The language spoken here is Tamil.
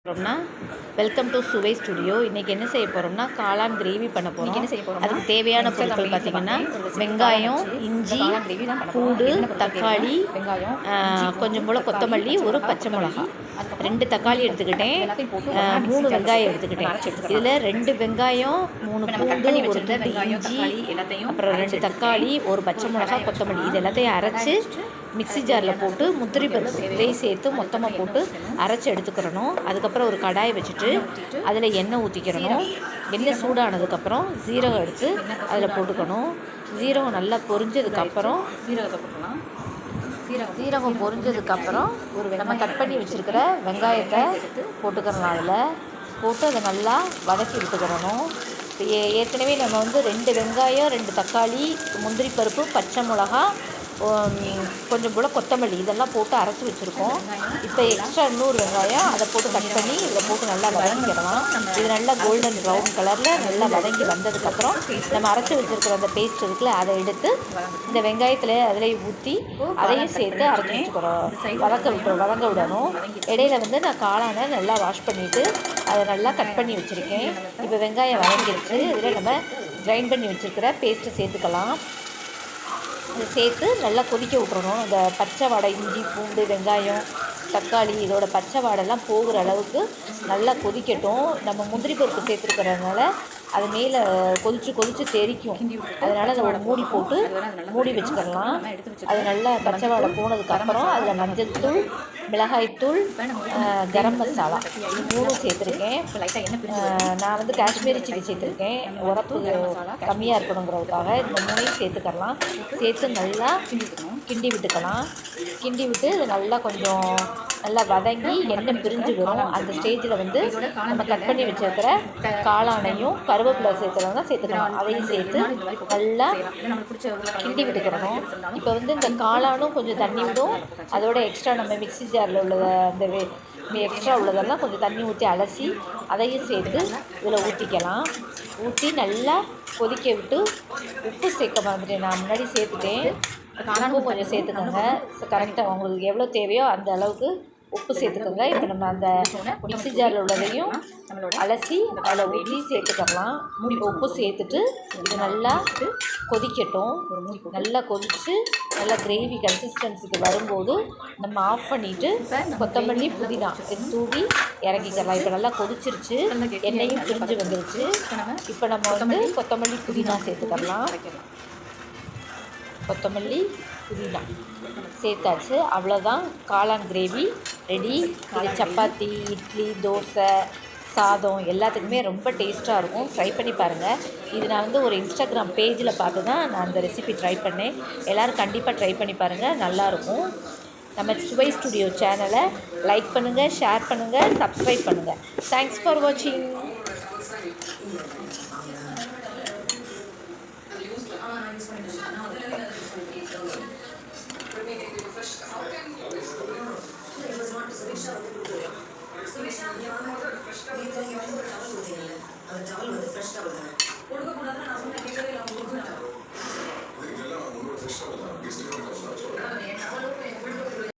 போகிறோம்னா வெல்கம் டு சுவை ஸ்டுடியோ. இன்றைக்கி என்ன செய்ய போகிறோம்னா காளான் கிரேவி பண்ண போகிறோம். அதுக்கு தேவையான பொருட்கள் பார்த்திங்கன்னா வெங்காயம், இஞ்சி, பூண்டு, தக்காளி, கொஞ்சம் போல் கொத்தமல்லி, ஒரு பச்சை மிளகா, 2 தக்காளி எடுத்துக்கிட்டேன், 3 வெங்காயம் எடுத்துக்கிட்டேன். இதில் 2 வெங்காயம், 3 பூண்டு, ஒரு துண்டு இஞ்சி, அப்புறம் 2 தக்காளி, ஒரு பச்சை மிளகா, கொத்தமல்லி இது எல்லாத்தையும் அரைச்சி மிக்ஸி ஜாரில் போட்டு முந்திரி பருப்பு இதையும் சேர்த்து மொத்தமாக போட்டு அரைச்சி எடுத்துக்கிறணும். அதுக்கப்புறம் ஒரு கடாயை வச்சுட்டு அதில் எண்ணெய் ஊற்றிக்கிறணும். எண்ணெய் சூடானதுக்கப்புறம் சீரகம் எடுத்து அதில் போட்டுக்கணும். சீரகம் நல்லா பொரிஞ்சதுக்கப்புறம் சீரகம் பொரிஞ்சதுக்கப்புறம் நம்ம கட் பண்ணி வச்சுருக்கிற வெங்காயத்தை போட்டுக்கிறணும். அதில் போட்டு அதை நல்லா வதக்கி விட்டுக்கிறணும். ஏற்கனவே நம்ம 2 வெங்காயம், 2 தக்காளி, முந்திரி பருப்பு, பச்சை மிளகா, கொஞ்சம் போல் கொத்தமல்லி இதெல்லாம் போட்டு அரைச்சி வச்சுருக்கோம். இப்போ எக்ஸ்ட்ரா இன்னொரு வெங்காயம் அதை போட்டு கட் பண்ணி இதில் போட்டு நல்லா வதங்கிடலாம். இது நல்லா கோல்டன் ப்ரௌன் கலரில் நல்லா வதங்கி வந்ததுக்கப்புறம் நம்ம அரைச்சி வச்சுருக்கிற அந்த பேஸ்ட் இருக்குல்ல அதை எடுத்து இந்த வெங்காயத்தில் அதில் ஊற்றி அதையும் சேர்த்து அரைச்சி வச்சுக்கிறோம். வதங்க விடணும். இடையில நான் காளானை நல்லா வாஷ் பண்ணிவிட்டு அதை நல்லா கட் பண்ணி வச்சுருக்கேன். இப்போ வெங்காயம் வதங்கிடுச்சு. இதில் நம்ம கிரைண்ட் பண்ணி வச்சுருக்கிற பேஸ்ட்டை சேர்த்துக்கலாம். இதை சேர்த்து நல்லா கொதிக்க விட்றணும். இந்த பச்சை வாடை, இஞ்சி, பூண்டு, வெங்காயம், தக்காளி இதோட பச்சை வாடெல்லாம் போகிற அளவுக்கு நல்லா கொதிக்கட்டும். நம்ம முந்திரி பருப்பு சேர்த்துருக்கிறதுனால அது மேலே கொதித்து தெரிக்கும். அதனால் அதை ஒரு மூடி போட்டு மூடி வச்சுக்கலாம். அது நல்லா பச்சை வாடை போனதுக்கப்புறம் அதில் மஞ்சள் தூள், மிளகாய்த்தூள், கரம் மசாலா இது 3 சேர்த்துருக்கேன். நான் காஷ்மீரி சில்லி சேர்த்துருக்கேன். உரப்பு கம்மியாக இருக்கணுங்கிறதுக்காக இந்த 3 சேர்த்துக்கலாம். சேர்த்து நல்லா கிண்டி விட்டுக்கலாம். கிண்டி விட்டு இது நல்லா கொஞ்சம் நல்லா வதங்கி எண்ணெய் பிரிஞ்சு வரும். அந்த ஸ்டேஜில் நம்ம கட் பண்ணி வச்சுருக்கிற காளானையும் கருவேப்பிலை சேர்த்துக்கலாம். அதையும் சேர்த்து நல்லா கிண்டி விட்டுக்கிறணும். இப்போ இந்த காளானும் கொஞ்சம் தண்ணி விடும். அதோட எக்ஸ்ட்ரா நம்ம மிக்ஸி ஜாரில் உள்ளத அந்த எக்ஸ்ட்ரா உள்ளதெல்லாம் கொஞ்சம் தண்ணி ஊற்றி அலசி அதையும் சேர்த்து இதில் ஊற்றிக்கலாம். ஊற்றி நல்லா கொதிக்க விட்டு உப்பு சேர்க்க மறந்துட்டேன். நான் முன்னாடி சேர்த்துட்டேன். காளானும் கொஞ்சம் சேர்த்துக்கோங்க. கரெக்டாக உங்களுக்கு எவ்வளோ தேவையோ அந்த அளவுக்கு உப்பு சேர்த்துக்கோங்க. இப்போ நம்ம அந்த மிக்ஸி ஜாரில் உள்ளதையும் அலசி அதில் ஊற்றி சேர்த்துக்கலாம். உப்பு சேர்த்துட்டு இது நல்லா கொதிக்கட்டும். நல்லா கொதித்து நல்லா கிரேவி கன்சிஸ்டன்சிக்கு வரும்போது நம்ம ஆஃப் பண்ணிவிட்டு கொத்தமல்லி, புதினா தூவி இறக்கிக்கலாம். இப்போ நல்லா கொதிச்சிருச்சு, எண்ணெயும் பிரிஞ்சு வந்துருச்சு. இப்போ நம்ம கொத்தமல்லி, புதினா சேர்த்துக்கலாம். கொத்தமல்லி, புதினா சேர்த்தாச்சு. அவ்வளோதான், காளான் கிரேவி ரெடி. இது சப்பாத்தி, இட்லி, தோசை, சாதம் எல்லாத்துக்குமே ரொம்ப டேஸ்ட்டாக இருக்கும். ட்ரை பண்ணி பாருங்கள். இது நான் ஒரு இன்ஸ்டாகிராம் பேஜில் பார்த்து தான் நான் அந்த ரெசிபி ட்ரை பண்ணேன். எல்லோரும் கண்டிப்பாக ட்ரை பண்ணி பாருங்கள், நல்லாயிருக்கும். நம்ம சுவை ஸ்டுடியோ சேனலை லைக் பண்ணுங்கள், ஷேர் பண்ணுங்கள், சப்ஸ்கிரைப் பண்ணுங்கள். தேங்க்ஸ் ஃபார் வாட்சிங்.